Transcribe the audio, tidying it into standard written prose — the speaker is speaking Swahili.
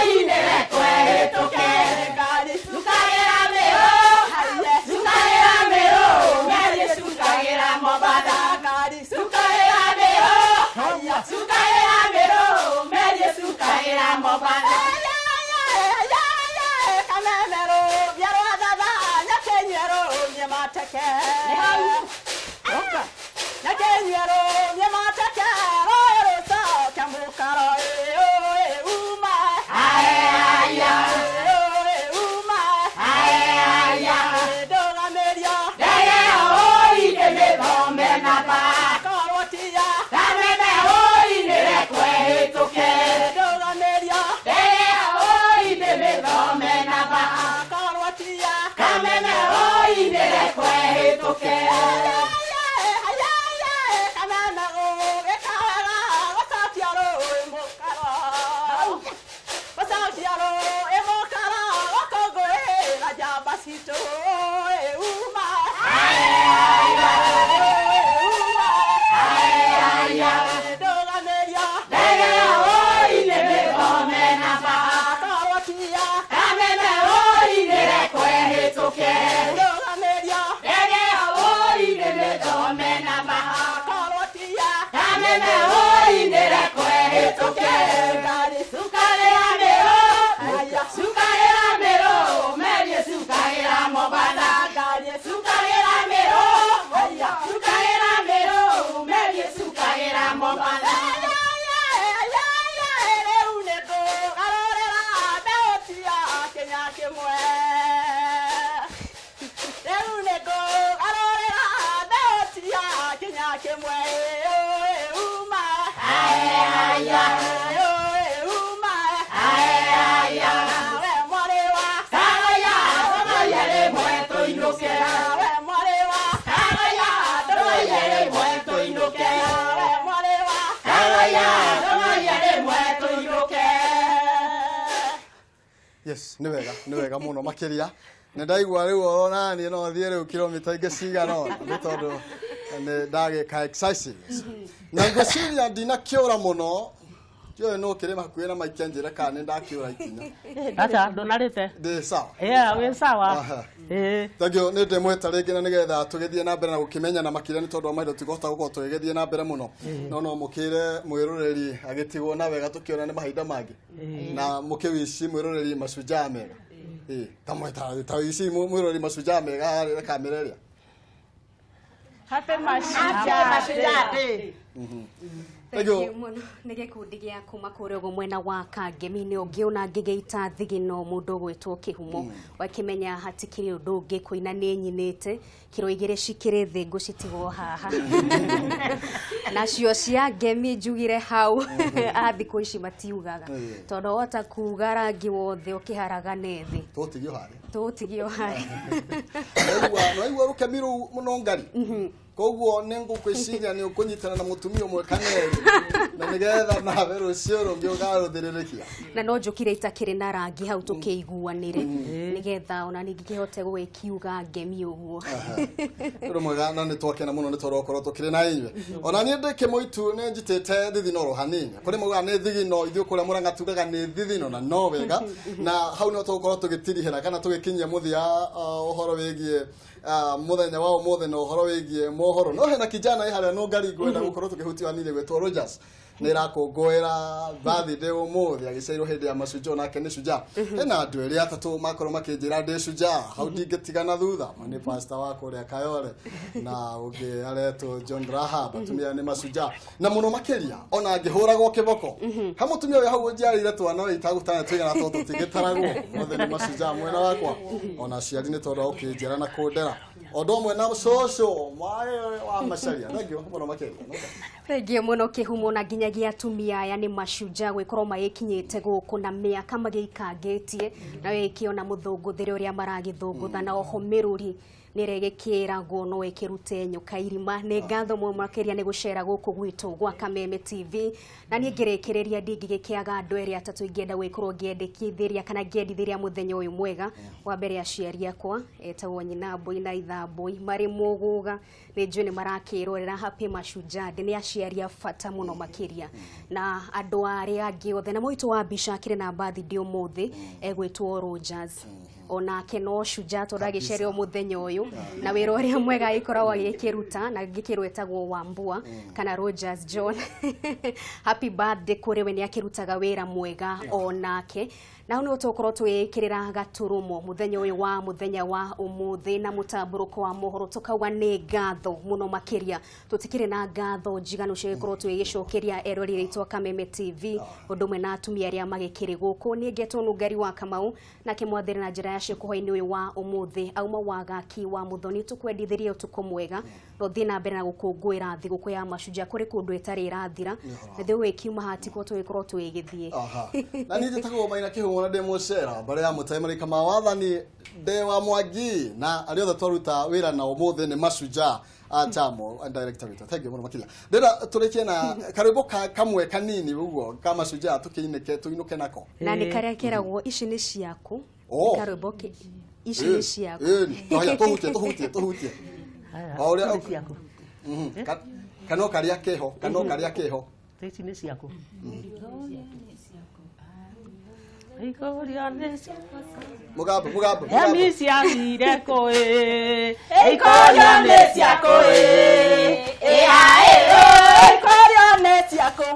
oinere kwehituke sukagira mero sukagira mero merie sukagira mobada sukagira mero merie sukagira mobada kamemero yaro dada nyakenyero nyemateke nakenyero nyemateke ro so kamukaro uma aya uma aya doga meria deye oi de me bombe na ba korotia kameme oinere kwehituke doga meria deye oi de me bombe na ba korotia kameme oinere kwehituke Yes, ni wega muno makiria. Ndaigua riu orona ni no thie riu kilomita ingeciga no. Ni tondu ni ndagika exercise. Na ngeciria ndina kiura muno. Yo no kirema hakuye na maikia njira kana ndakiura ikinya. Acha ndonarite. Ndi sawa. We sawa. Tagio ni ndemweta ringi na nigetha tugithie na mbere na gukimenya na makiria ni tondu wa maitho tigota gukorwo tugithie na mbere muno. No mukire mwiroreri agitigwo na wega tukiona ni mahinda mangi. Na mukiwici mwiroreri mashujaa mega. Tamweta tawici mwiroreri mashujaa mega ari kamera ria. Happy Mashujaa Day. Thank muno nige kundigia kuma kuri ugo mwena wa Kangemi ni ungiuna ngigeita thigino mundu gwitwo Kihumo wakimenya hatikiri undu ungi kuina ni nyinite kiro igire cikire thi ngucitigwo haha nacio cia ngemi njugire hau athiko ici matiugaga tondu wota kuga rangi wothe ukiharaga nethi tutigio hari no rukemiru muno ngari koguo nengukwiciria ni ukunyitana na mutumia umwe kaneri na nigetha na beru cioro ngiogaruthirerekia na no njukire itakire na rangi hau tukiiguanire nigetha ona ningihote gwikiuga ngemi uguo rumwega na nitwakena muno nitorokorwo tukire na inywe ona ni ndike moitu ne njitete thithino ro hanini kuri muga ne thithino ithu kuria muranga tugaga ne thithino na no wega na hau no tukorwo tugitirihira kana tugikinyia muthia uhoro wigie muthenya wao mothe no horo wigie mohoro no hena kijana ihara no ngari gwenda gukorwo tukihutia nire gwetwo Rogers nirakongoera birthday umuthi agicairwo hindi ya Mashujaa nake ni Shujaa hena andu eri atatu makorwo makinjira ndi Shujaa hau ndingetigana thutha ni pastor wako ria Kayole na ungi areto John Rahab atumia ni Mashujaa na muno makiria ona ngihuragwo kiboko ha mutumia uyu hau njiarire twana itagutana twigana toto tigitaragwo mothe ni Mashujaa mwena wakwa ona ciari ni tondu ukinjira na kundera odo mwena socio wa macaria thagio muno makiria Thengi muno Kihumo na nginyagia atumia aya ni Mashujaa gwikorwo magikinyite guku na miaka magiikangetie na wekiona muthunguthere uria maragithungutha na oho miruri niregekiragwo no wekirute nyoka irima ne ngatho mu makeria ni gucera guku gwitu gwa Kameme TV na ni ngirekereria ndingigikiaga andu eri atatu ingenda gwikorwo ngiendekithiria kana ngiendithiria muthenya uyu mwega wa mbere ya ciari yakwa etagwo nyina Mbui na Ithambui mari muguga ni njuni marakirorera Happy Mashujaa Day ni aciari fata muno makiria makĩria na andũ arĩa angĩ othe na mũito wa mbica kĩrĩ na birthday ũmũthĩ egwĩtwo Rogers onake no Shujaa tũragĩcererwo mũthenya ũyũ na wĩra ũrĩa mwega ikoragwo agĩkĩruta na gĩkĩrwo etagwo Wambua kana Rogers John happy birthday kũrĩ we nĩ akĩrutaga wĩra mwega onake na nĩ ũtokorwo twĩkĩrĩra gaturumo mũthenya wa ũmũthĩ na mũtambũrũko wa mohoro tukauga nĩ ngatho mũno makĩria tũtikĩrĩ na ngatho njiganu cigĩkorwo twĩgĩcokeria erori rĩtwa Kameme TV ũndũ ũmwe na atumia arĩa magĩkĩrĩ gũkũ nĩ ngetwo Nũngari wa Kamau na kĩmwathĩrĩ na njĩra ya cĩkũhwa-inĩ ũyũ wa ũmũthĩ auma wagaki wa Muthoni tũkwendithĩrie ũtukũ mwega rũthiĩ na mbere na gũkũngũĩra thigũkũ ya Mashujaa kũrĩ kũndũ ĩtarĩ ĩrathira thĩ wĩkiuma hatiko twĩkorwo twĩgĩthiĩ na nĩ njĩtagwo Maina Kĩhũmo na ndĩmũcera mbere ya mũtaimari kama wathani Ndewa Mwangi na arĩa othe twaruta wĩra na ũmũthĩ nĩ Mashujaa Chamo director witũ thank you mũno makĩria ndĩra tũrĩkie na karĩbo kamwe kanini ũguo ka Mashujaa tũinũke nako na nĩ karĩa keragwo ici nĩ ciaku karĩbo ici nĩ ciaku tũhutie Oria ciaku kano karĩa keho ici nĩ ciaku Ikoria nesi mugambo Emisi agire koe Ikoria nesi akoe Ikoria nesi akoe